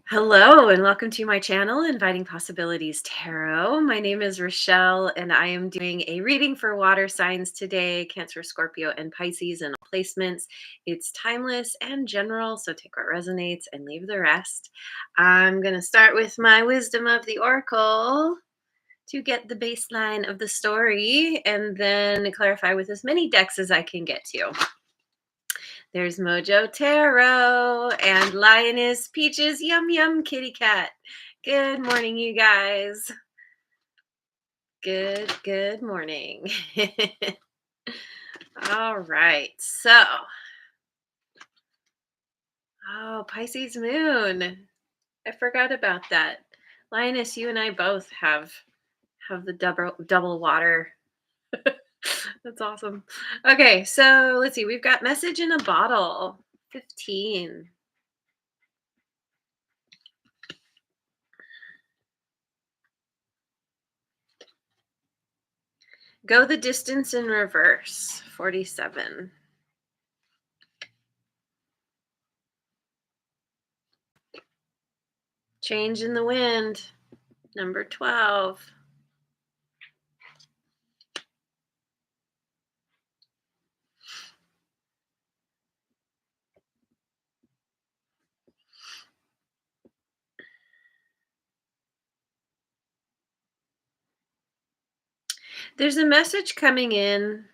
Hello and welcome to my channel, Inviting Possibilities Tarot. My name is Rochelle and I am doing a reading for water signs today, Cancer, Scorpio, and Pisces and placements. It's timeless and general, so take what resonates and leave the rest. I'm going to start with my wisdom of the oracle to get the baseline of the story and then clarify with as many decks as I can get to. There's Mojo Tarot and Lioness Peaches Yum Yum Kitty Cat. Good morning, you guys. Good morning. All right. So, Pisces moon. I forgot about that. Lioness, you and I both have the double water. That's awesome. Okay, so let's see. We've got message in a bottle. 15. Go the distance in reverse, 47. Change in the wind, number 12. There's a message coming in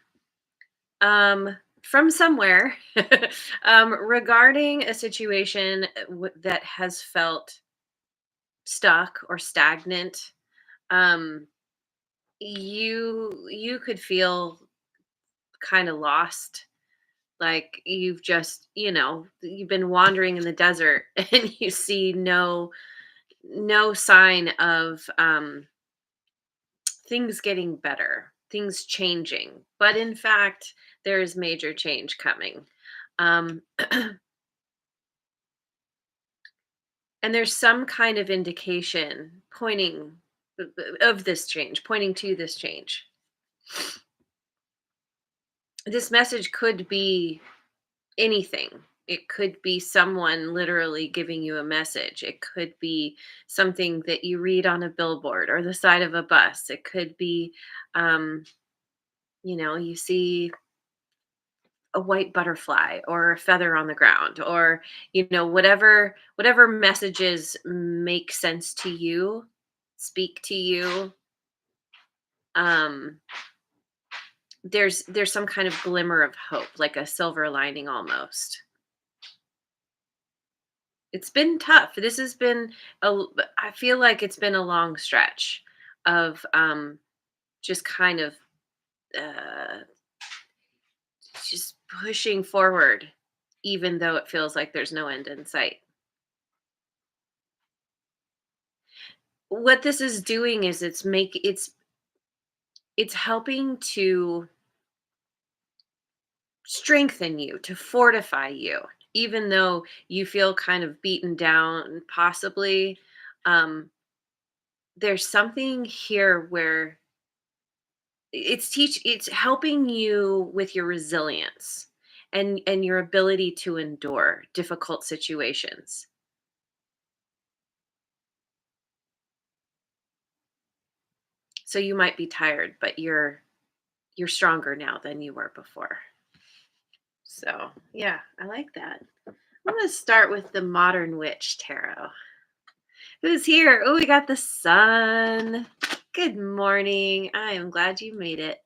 from somewhere regarding a situation that has felt stuck or stagnant. Um, you could feel kind of lost, like you've just you've been wandering in the desert and you see no sign of things getting better, things changing, but in fact there is major change coming. um, and there's some kind of indication pointing of this change, pointing to this change. This message could be anything. It could be someone literally giving you a message. It could be something that you read on a billboard or the side of a bus. It could be, um, you see a white butterfly or a feather on the ground, or whatever messages make sense to you, speak to you. um there's some kind of glimmer of hope, like a silver lining almost. It's been tough. This has been I feel like it's been a long stretch of just kind of uh just pushing forward, even though it feels like there's no end in sight. What this is doing is it's helping to strengthen you, to fortify you, even though you feel kind of beaten down, possibly. um there's something here where it's helping you with your resilience and your ability to endure difficult situations. So you might be tired, but you're stronger now than you were before. So yeah, I like that. I'm going to start with the Modern Witch Tarot. Who's here? Oh, we got the sun. Good morning. I am glad you made it.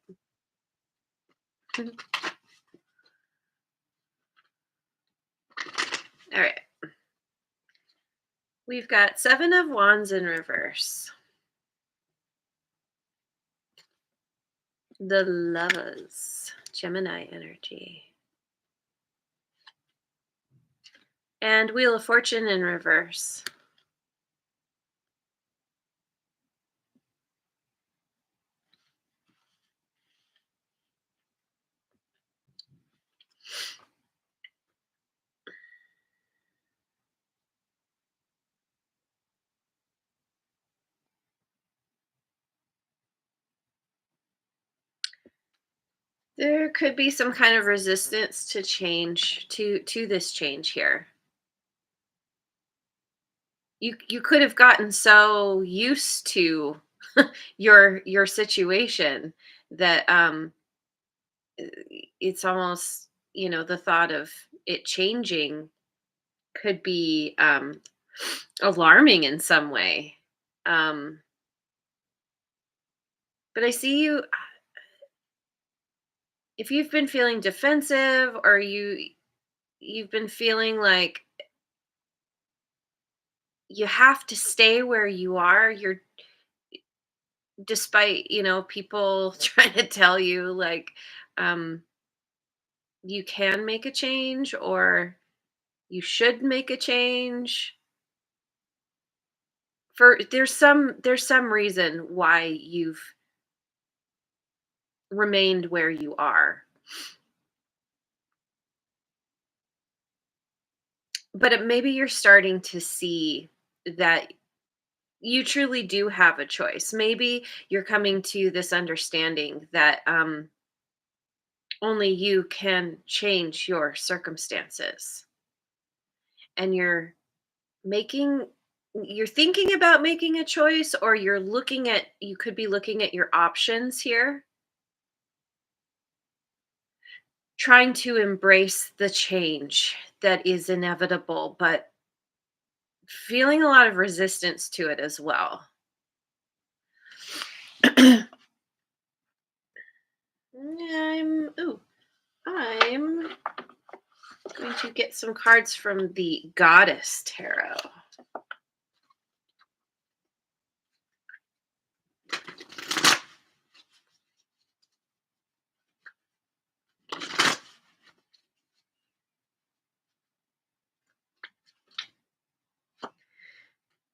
All right. We've got Seven of Wands in reverse. The Lovers, Gemini energy. And Wheel of Fortune in reverse. There could be some kind of resistance to change, to this change here. You could have gotten so used to your situation that it's almost, the thought of it changing could be alarming in some way. Um but I see you, if you've been feeling defensive, or you've been feeling like you have to stay where you are, despite, people trying to tell you, like, um you can make a change, or you should make a change. For there's some reason why you've remained where you are. But maybe you're starting to see that you truly do have a choice. Maybe you're coming to this understanding that only you can change your circumstances, and making you're thinking about making a choice, or you could be looking at your options here, trying to embrace the change that is inevitable, but feeling a lot of resistance to it as well. I'm going to get some cards from the Goddess Tarot.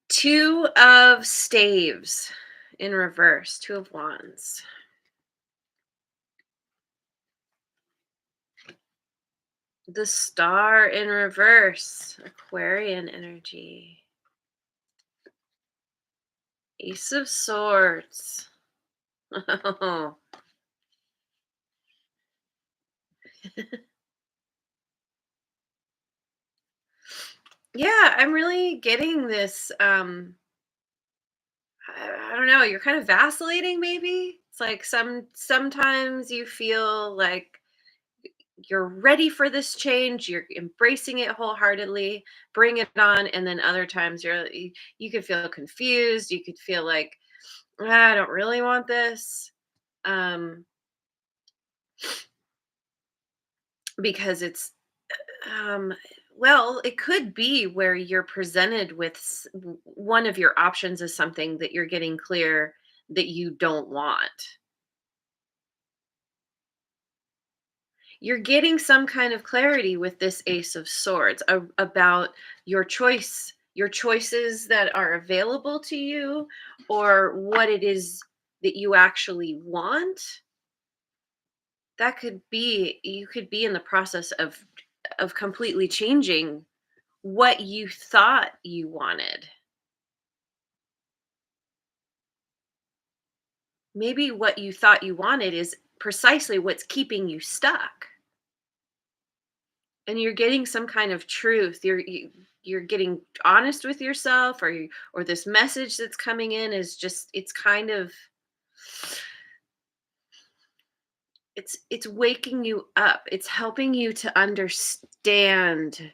Two of Staves in reverse, Two of Wands. The Star in reverse, Aquarian energy. Ace of Swords. Oh. Yeah, I'm really getting this. I don't know, you're kind of vacillating maybe. It's like sometimes you feel like you're ready for this change, you're embracing it wholeheartedly, bring it on, and then other times you could feel confused, you could feel like, "Ah, I don't really want this." Um because it's um well, it could be where you're presented with one of your options is something that you're getting clear that you don't want. You're getting some kind of clarity with this Ace of Swords about your choices that are available to you, or what it is that you actually want. That could be, you could be in the process of completely changing what you thought you wanted. Maybe what you thought you wanted is precisely what's keeping you stuck. And you're getting some kind of truth. You're getting honest with yourself, or this message that's coming in is just, it's kind of, it's waking you up. It's helping you to understand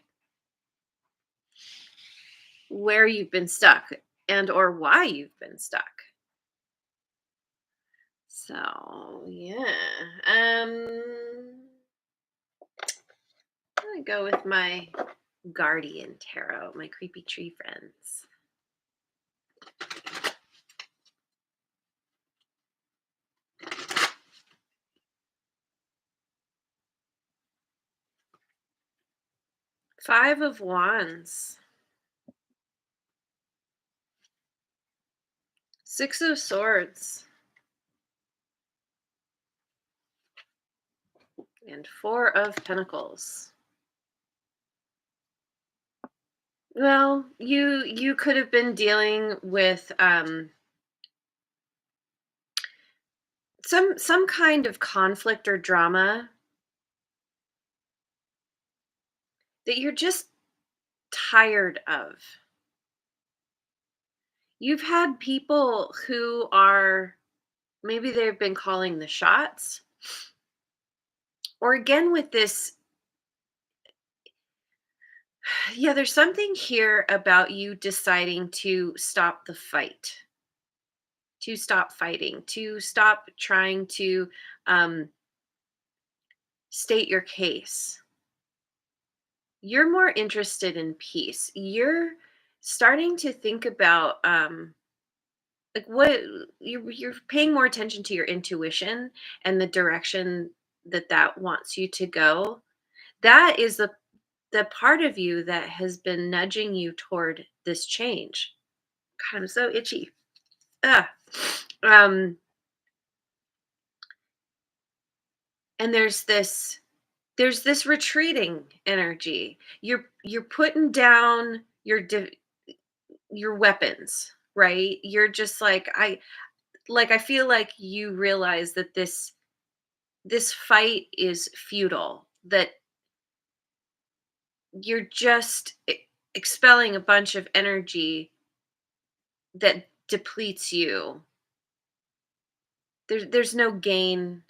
where you've been stuck, and or why you've been stuck. So, yeah. I'm gonna go with my Guardian Tarot, my creepy tree friends. Five of Wands. Six of Swords. And Four of Pentacles. Well, you could have been dealing with some kind of conflict or drama that you're just tired of. You've had people who are maybe they've been calling the shots, or again with this, yeah, there's something here about you deciding to stop the fight, to stop fighting, to stop trying to um, state your case. You're more interested in peace. You're starting to think about like what you're paying more attention to your intuition and the direction that wants you to go. That is the part of you that has been nudging you toward this change. God, I'm so itchy. Ah. Um, and there's this retreating energy. You're putting down your weapons, right? You're just like I feel like you realize that this fight is futile. That you're just expelling a bunch of energy that depletes you. There's no gain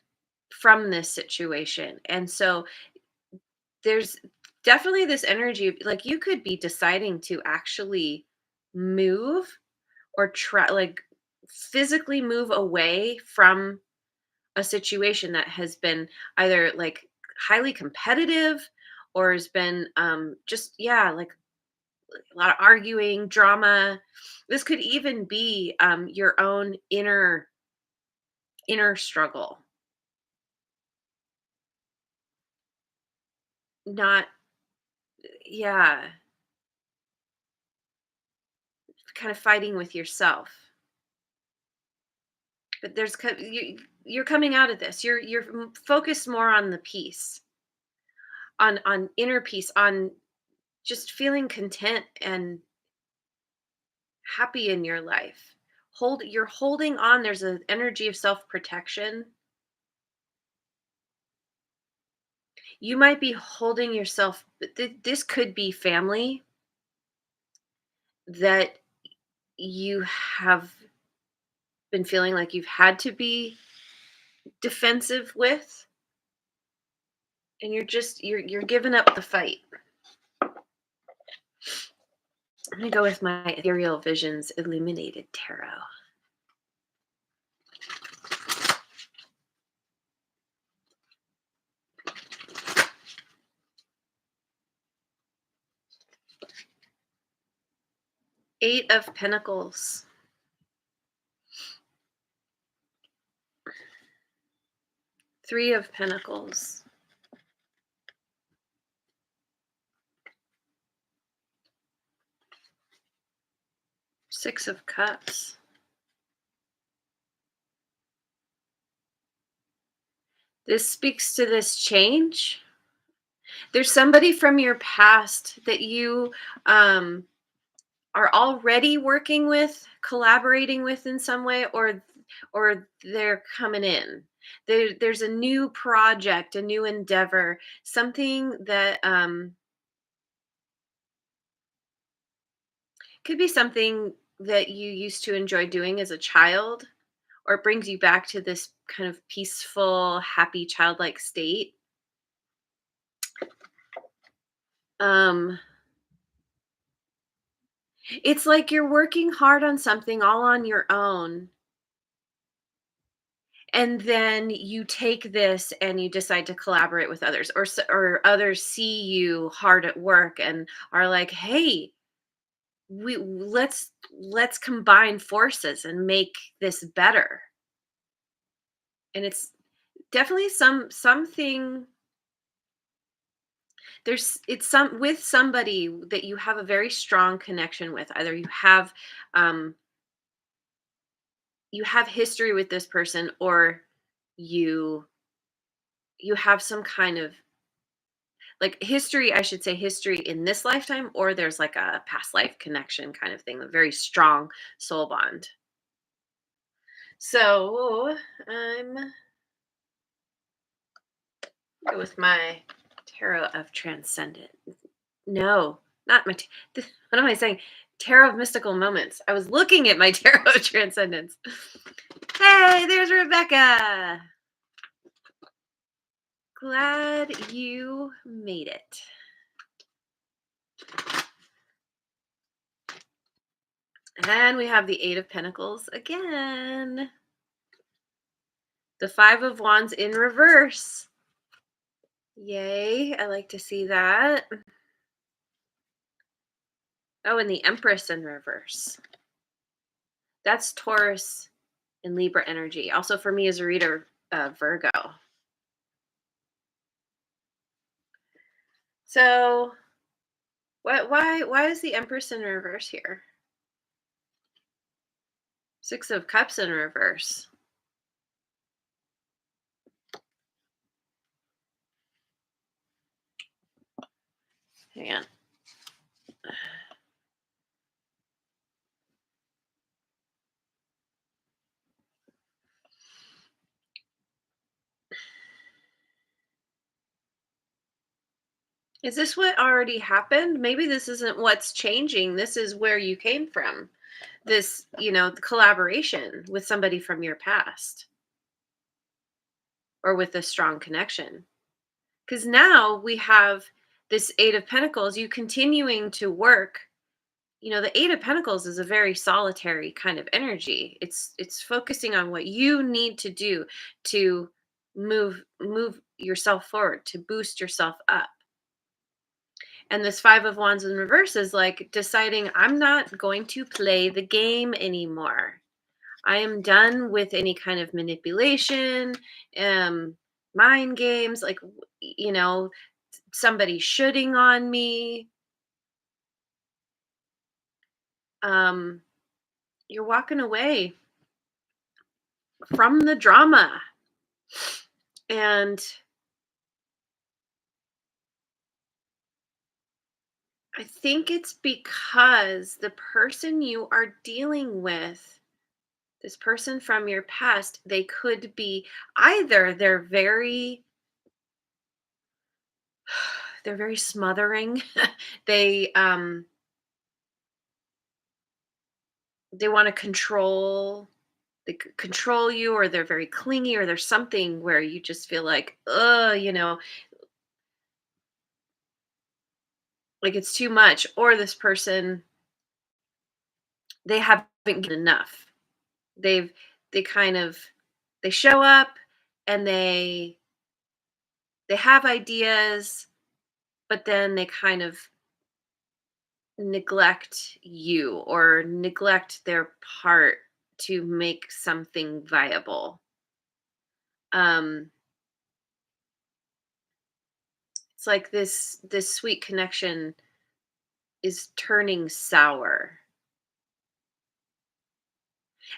from this situation. And so there's definitely this energy, like you could be deciding to actually move or try, like physically move away from a situation that has been either like highly competitive or has been just, yeah, like a lot of arguing, drama. This could even be your own inner struggle, not, yeah, kind of fighting with yourself. But you're coming out of this. You're focused more on the peace, on inner peace, on just feeling content and happy in your life. You're holding on. There's an energy of self-protection. You might be holding yourself, but this could be family that you have been feeling like you've had to be defensive with, and you're giving up the fight. I'm gonna go with my Ethereal Visions Illuminated Tarot. Eight of Pentacles. Three of Pentacles. Six of Cups. This speaks to this change. There's somebody from your past that you um, are already working with, collaborating with in some way, or they're coming in. There's a new project, a new endeavor, something that could be something that you used to enjoy doing as a child, or it brings you back to this kind of peaceful, happy, childlike state. Um, it's like you're working hard on something all on your own, and then you take this and you decide to collaborate with others, or others see you hard at work and are like, "Hey, let's combine forces and make this better." And it's definitely something. It's some with somebody that you have a very strong connection with. Either um you have history with this person, or you you have some kind of like history, I should say history in this lifetime, or there's like a past life connection kind of thing, a very strong soul bond. So I'm go with my Tarot of Transcendent. No, not my what am I saying? Tarot of Mystical Moments. I was looking at my Tarot of Transcendence. Hey, there's Rebecca. Glad you made it. And we have the Eight of Pentacles again. The Five of Wands in reverse. Yay, I like to see that. Oh, and the Empress in reverse. That's Taurus and Libra energy. Also for me as a reader, Virgo. So, why is the Empress in reverse here? Six of Cups in reverse. Hang on. Is this what already happened? Maybe this isn't what's changing. This is where you came from. This, the collaboration with somebody from your past or with a strong connection. Because now we have this Eight of Pentacles, you continuing to work. The Eight of Pentacles is a very solitary kind of energy. It's focusing on what you need to do to move yourself forward, to boost yourself up. And this Five of Wands in reverse is like deciding, I'm not going to play the game anymore. I am done with any kind of manipulation, mind games, like, somebody shooting on me. You're walking away from the drama. And I think it's because the person you are dealing with, this person from your past, they could be either they're very smothering. They they want to control you, or they're very clingy, or there's something where you just feel like, like it's too much, or this person, they haven't given enough. They've they kind of they show up and they have ideas, but then they kind of neglect you or neglect their part to make something viable. Um it's like this sweet connection is turning sour.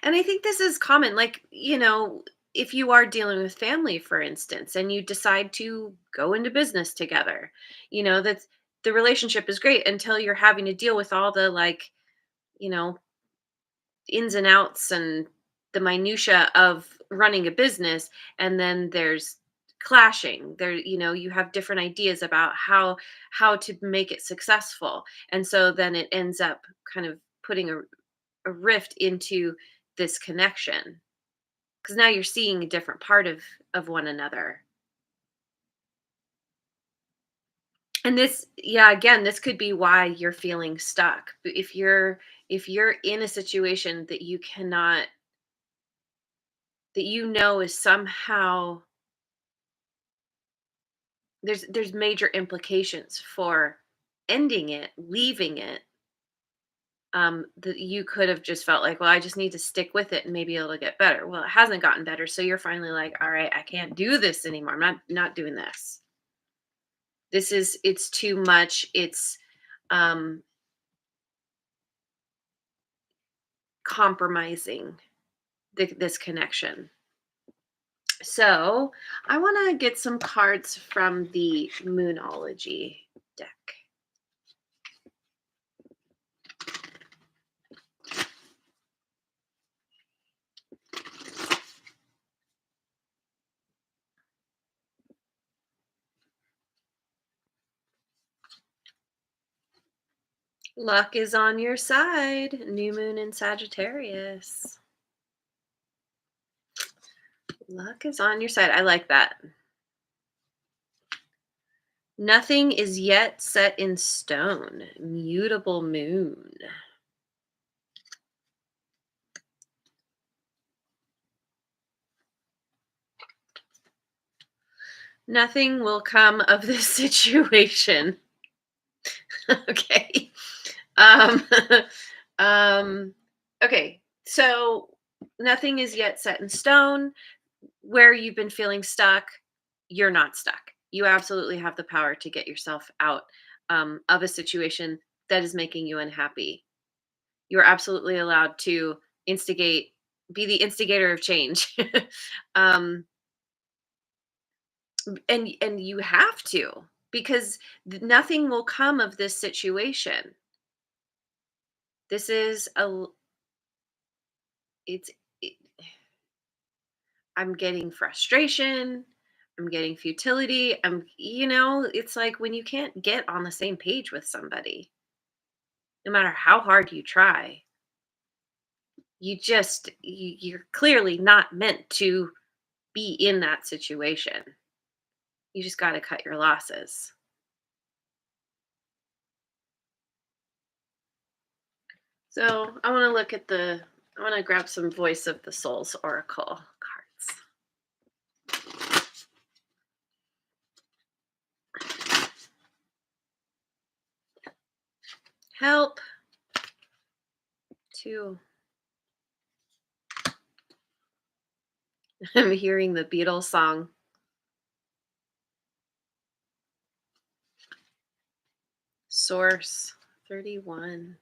And I think this is common. Like, if you are dealing with family, for instance, and you decide to go into business together, that's the relationship is great until you're having to deal with all the, like, you know, ins and outs and the minutia of running a business. And then there's clashing there. You have different ideas about how to make it successful. And so then it ends up kind of putting a rift into this connection, because now you're seeing a different part of one another. And this, yeah, again, this could be why you're feeling stuck. If you're in a situation that you cannot, that is somehow, there's major implications for ending it, leaving it. That you could have just felt like, well, I just need to stick with it and maybe it'll get better. Well, it hasn't gotten better, so you're finally like, all right, I can't do this anymore. I'm not doing this. It's too much. It's um compromising this connection. So I want to get some cards from the Moonology deck. Luck is on your side. New moon in Sagittarius. Luck is on your side. I like that. Nothing is yet set in stone. Mutable moon. Nothing will come of this situation. Okay. Um, um, okay. So nothing is yet set in stone. Where you've been feeling stuck, you're not stuck. You absolutely have the power to get yourself out of a situation that is making you unhappy. You're absolutely allowed to instigate, be the instigator of change. um, and you have to, because nothing will come of this situation. This is it's it, I'm getting frustration, I'm getting futility, it's like when you can't get on the same page with somebody, no matter how hard you try, you're clearly not meant to be in that situation. You just got to cut your losses. So I want to grab some Voice of the Souls Oracle cards. Help. Two. I'm hearing the Beatles song. Source 31.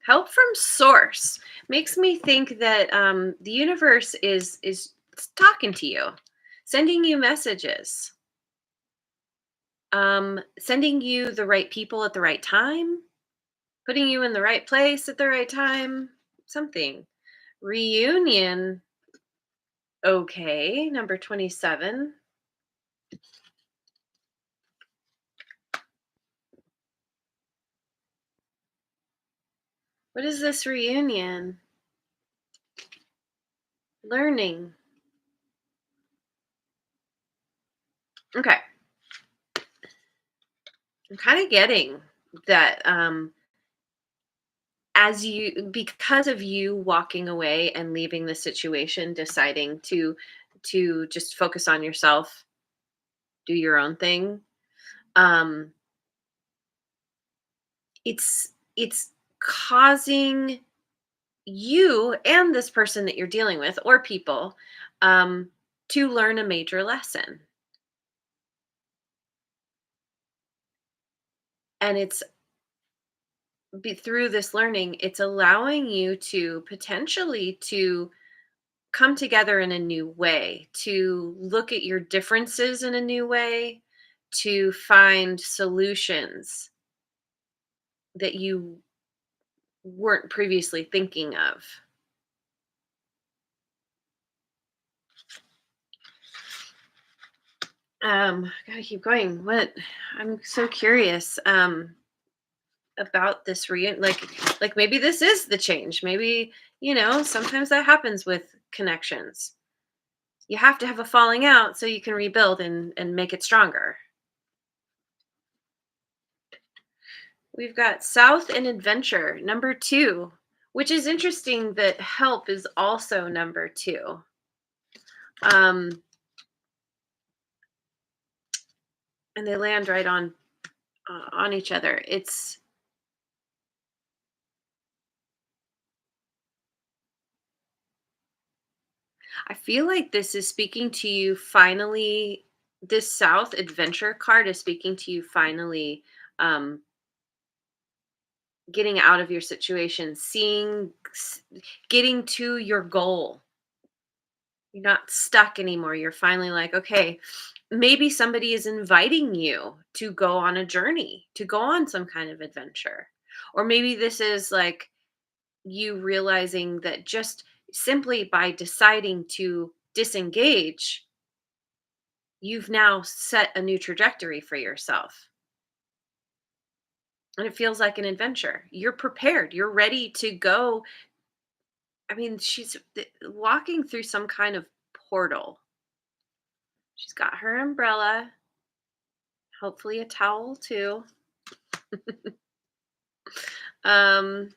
Help from source makes me think that the universe is talking to you, sending you messages, sending you the right people at the right time, putting you in the right place at the right time. Something. Reunion. Okay, number 27. What is this reunion? Learning. Okay. I'm kind of getting that as you because of you walking away and leaving the situation, deciding to just focus on yourself, do your own thing. Um it's causing you and this person that you're dealing with or people um to learn a major lesson. And through this learning, it's allowing you to potentially to come together in a new way, to look at your differences in a new way, to find solutions that you weren't previously thinking of. Gotta keep going. What I'm so curious about this reunion. Like maybe this is the change. Maybe, sometimes that happens with connections. You have to have a falling out so you can rebuild and make it stronger. We've got South and Adventure, number 2, which is interesting that Help is also number 2. Um, and they land right on each other. I feel like this is speaking to you finally. This South Adventure card is speaking to you finally, um, getting out of your situation, getting to your goal. You're not stuck anymore. You're finally like, okay, maybe somebody is inviting you to go on a journey, to go on some kind of adventure. Or maybe this is like you realizing that just simply by deciding to disengage, you've now set a new trajectory for yourself. and it feels like an adventure. You're prepared. You're ready to go. I mean, she's walking through some kind of portal. She's got her umbrella, hopefully a towel too. Um,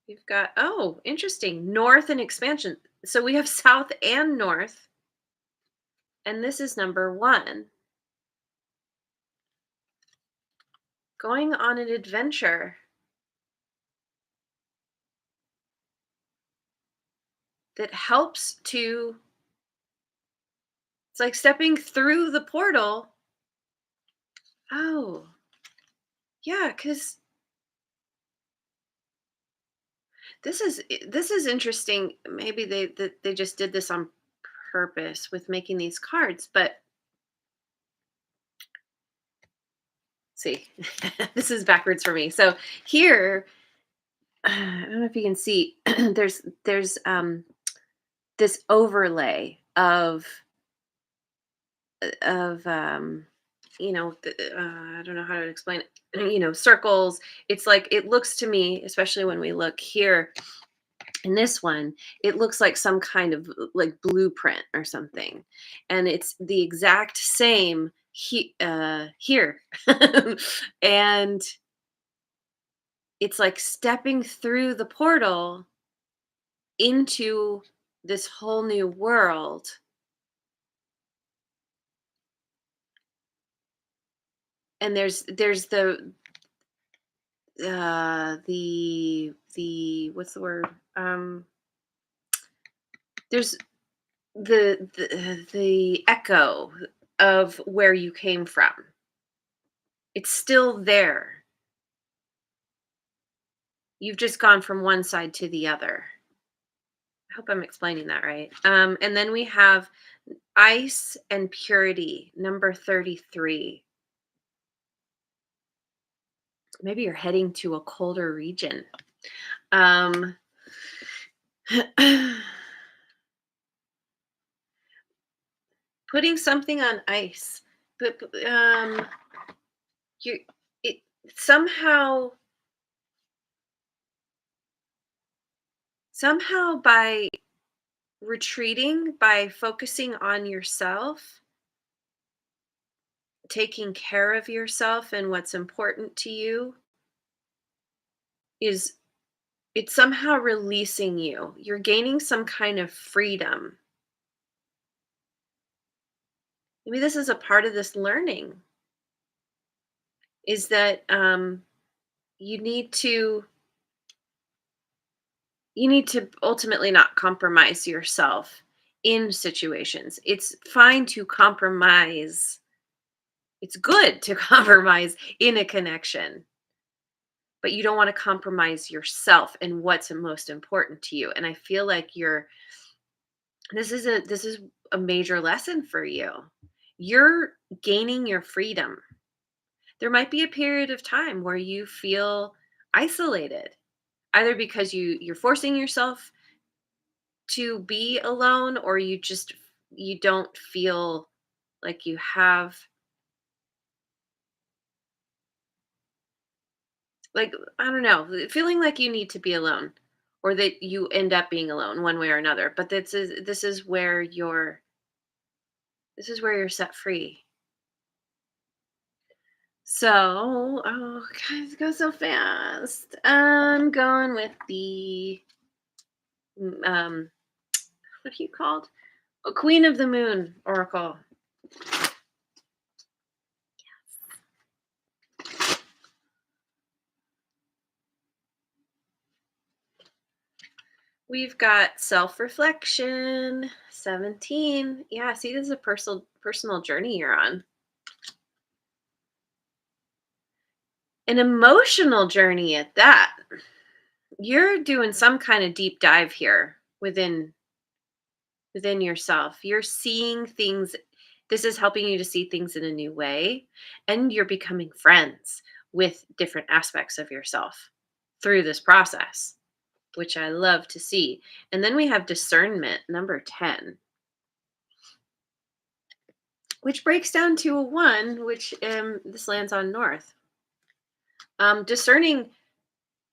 we've got, oh, interesting, north and expansion. So we have south and north, and this is number one. Going on an adventure that helps to, it's like stepping through the portal. Oh, yeah, because this is interesting. Maybe they just did this on purpose with making these cards, but see, this is backwards for me. So here, I don't know if you can see, there's this overlay of I don't know how to explain it. Circles. It's like it looks to me, especially when we look here in this one, it looks like some kind of like blueprint or something, and it's the exact same here, and it's like stepping through the portal into this whole new world. And there's the what's the word, there's the echo of where you came from. It's still there. You've just gone from one side to the other. I hope I'm explaining that right. And then we have ice and purity, number 33. Maybe you're heading to a colder region. Um, putting something on ice, but you it somehow somehow by retreating, by focusing on yourself, taking care of yourself and what's important to you, is it's somehow releasing you. You're gaining some kind of freedom. Maybe this is a part of this learning, is that you need to ultimately not compromise yourself in situations. It's fine to compromise. It's good to compromise in a connection, but you don't want to compromise yourself and what's most important to you. And I feel like this is a major lesson for you. You're gaining your freedom. There might be a period of time where you feel isolated, either because you're forcing yourself to be alone, or you don't feel like you have, like, I don't know, feeling like you need to be alone, or that you end up being alone one way or another. But this is where you're set free. So, oh, guys, go so fast. I'm going with the um what are you called? A Queen of the Moon Oracle. We've got self-reflection, 17. Yeah, see, this is a personal journey you're on. An emotional journey at that. You're doing some kind of deep dive here within yourself. You're seeing things. This is helping you to see things in a new way, and you're becoming friends with different aspects of yourself through this process, which I love to see. And then we have discernment, number 10. which breaks down to a 1, which this lands on North. Discerning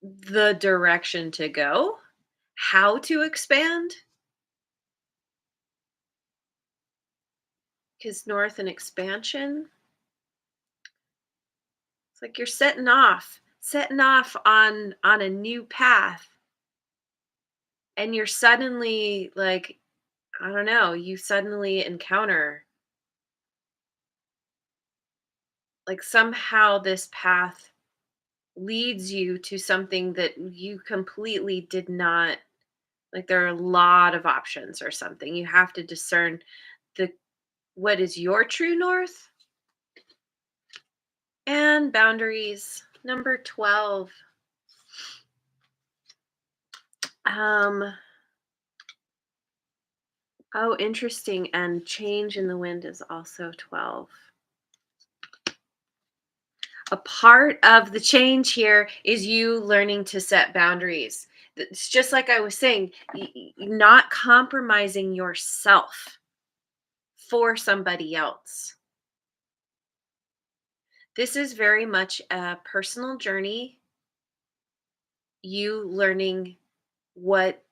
the direction to go, how to expand, because North and expansion, it's like you're setting off on a new path, and you're suddenly like, I don't know, you suddenly encounter like somehow this path leads you to something that you completely did not, like there are a lot of options or something. You have to discern the what is your true north and boundaries. Number 12. Um oh, interesting. And change in the wind is also 12. A part of the change here is you learning to set boundaries. It's just like I was saying, not compromising yourself for somebody else. This is very much a personal journey, you learning what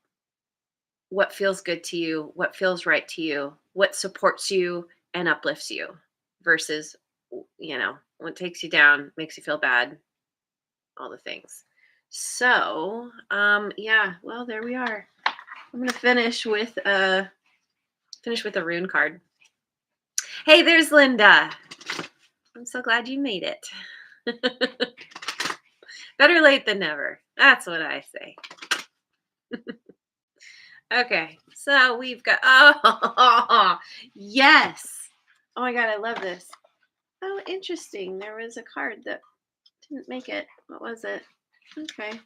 what feels good to you, what feels right to you, what supports you and uplifts you versus what takes you down, makes you feel bad, all the things. So, yeah, well, there we are. I'm going to finish with a rune card. Hey, there's Linda. I'm so glad you made it. Better late than never. That's what I say. Okay, so we've got, oh, yes. Oh my God, I love this. Oh, interesting. There was a card that didn't make it. What was it? Okay.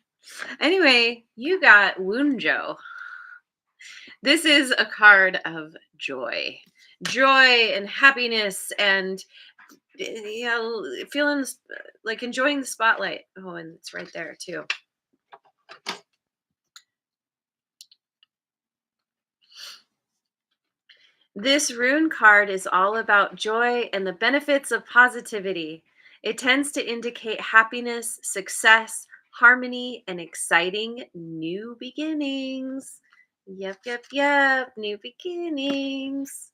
Anyway, you got Woonjo. This is a card of joy. Joy and happiness and feeling like enjoying the spotlight. Oh, and it's right there too. This rune card is all about joy and the benefits of positivity. It tends to indicate happiness, success, harmony, and exciting new beginnings. Yep, yep, yep. New beginnings.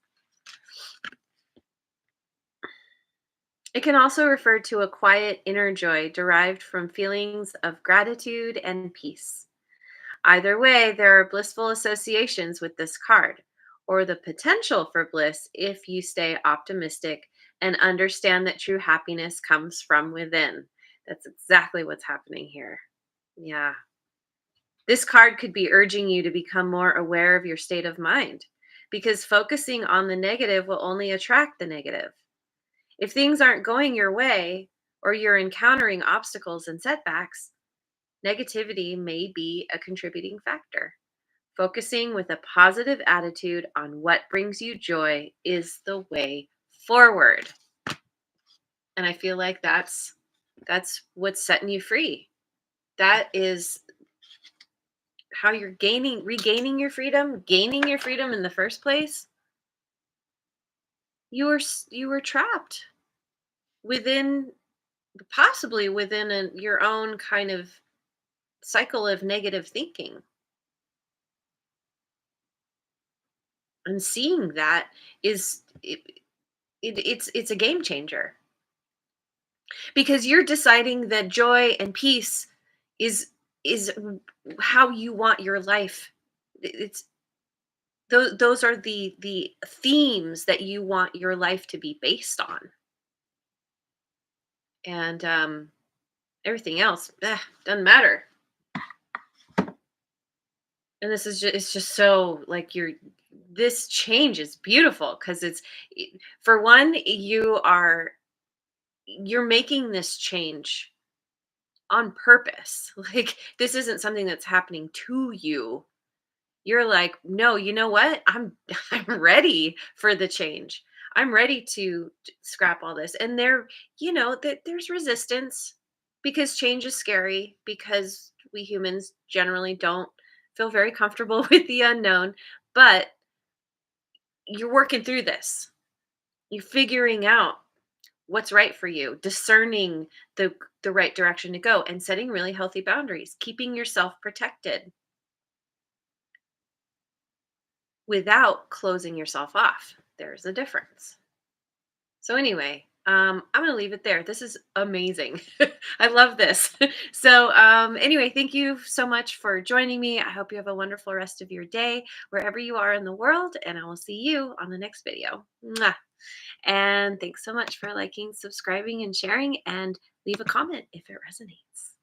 It can also refer to a quiet inner joy derived from feelings of gratitude and peace. Either way, there are blissful associations with this card, or the potential for bliss if you stay optimistic and understand that true happiness comes from within. That's exactly what's happening here. Yeah. This card could be urging you to become more aware of your state of mind because focusing on the negative will only attract the negative. If things aren't going your way or you're encountering obstacles and setbacks, negativity may be a contributing factor. Focusing with a positive attitude on what brings you joy is the way forward. And I feel like that's what's setting you free. That is how you're regaining your freedom, gaining your freedom in the first place. You were trapped within, possibly within your own kind of cycle of negative thinking. And seeing that is it's a game changer because you're deciding that joy and peace is is how you want your life. It's those are the themes that you want your life to be based on, and everything else doesn't matter. And this is just, it's just so like this change is beautiful because for one, you're making this change on purpose. Like this isn't something that's happening to you. You're like, no, you know what? I'm ready for the change. I'm ready to scrap all this. And that there's resistance because change is scary because we humans generally don't feel very comfortable with the unknown, but you're working through this. You figuring out what's right for you, discerning the right direction to go, and setting really healthy boundaries, keeping yourself protected without closing yourself off. There's a difference. So anyway, I'm gonna leave it there. This is amazing. I love this. So anyway, thank you so much for joining me. I hope you have a wonderful rest of your day wherever you are in the world, and I will see you on the next video. Mwah. And thanks so much for liking, subscribing, and sharing. And leave a comment if it resonates.